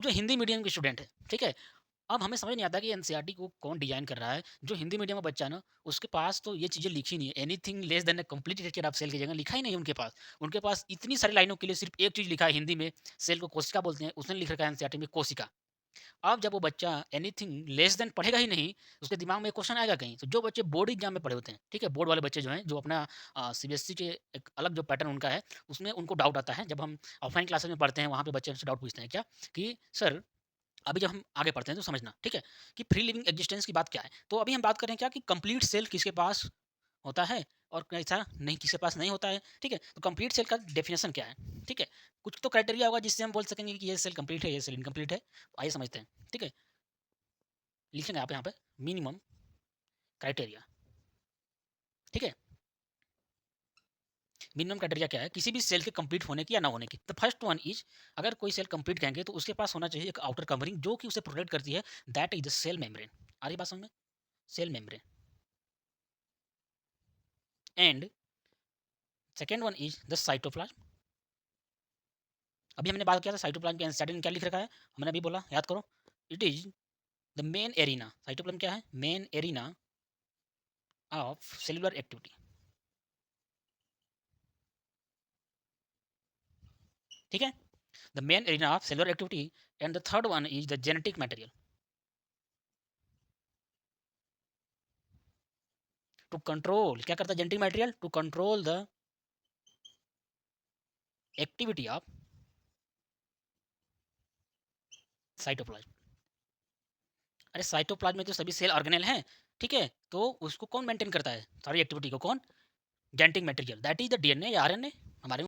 जो हिंदी मीडियम के स्टूडेंट है, ठीक है? अब हमें समझ नहीं आता कि एनसीईआरटी को कौन डिज़ाइन कर रहा है। जो हिंदी मीडियम का बच्चा है ना, उसके पास तो ये चीज़ें लिखी नहीं है। Anything less than a complete structure of cell की जगह लिखा ही नहीं है उनके पास। उनके पास इतनी सारी लाइनों के लिए सिर्फ़ एक चीज़ लिखा है हिंदी में, सेल को कोशिका बोलते हैं, उसने लिख रखा है एनसीईआरटी में कोशिका। अब जब वो बच्चा एनीथिंग लेस देन पढ़ेगा ही नहीं, उसके दिमाग में क्वेश्चन आएगा कहीं। तो जो बच्चे बोर्ड एग्ज़ाम में पढ़े होते हैं, ठीक है? बोर्ड वाले बच्चे जो हैं, जो अपना सीबीएसई के एक अलग जो पैटर्न उनका है, उसमें उनको डाउट आता है। जब हम ऑफलाइन क्लासेस में पढ़ते हैं, वहाँ पे बच्चे हमसे डाउट पूछते हैं क्या कि सर अभी जब हम आगे पढ़ते हैं तो समझना, ठीक है? कि फ्री लिविंग एक्जिस्टेंस की बात क्या है? तो अभी हम बात कर रहे हैं क्या कि कंप्लीट सेल किसके पास होता है और कैसा नहीं किसके पास नहीं होता है, ठीक है? तो कंप्लीट सेल का डेफिनिशन क्या है, ठीक है? कुछ तो क्राइटेरिया होगा जिससे हम बोल सकेंगे कि ये सेल कंप्लीट है, ये सेल इनकम्प्लीट है। आइए समझते हैं, ठीक है? लिखेंगे आप यहाँ पे मिनिमम क्राइटेरिया, ठीक है? मिनिमम क्राइटेरिया क्या है? किसी भी सेल के कंप्लीट होने की या ना होने की। द फर्स्ट वन इज़ अगर कोई सेल कंप्लीट कहेंगे तो उसके पास होना चाहिए एक आउटर कवरिंग जो कि उसे प्रोटेक्ट करती है, that is the cell membrane. आ रही बात समझ में? Cell membrane and second one is the cytoplasm. अभी हमने बात किया था साइटोप्लाज्म के एनसीईआरटी ने क्या लिख रखा है? हमने अभी बोला याद करो। It is the main arena cytoplasm क्या है? Main arena of cellular activity, ठीक है? The main arena of cellular activity and the third one is the genetic material to control क्या करता है genetic material? To control the activity of cytoplasm. अरे cytoplasm में तो सभी सेल ऑर्गेनेल हैं, ठीक है? तो उसको कौन मेंटेन करता है? सारी एक्टिविटी को कौन? Genetic material that is the DNA या आरएनए।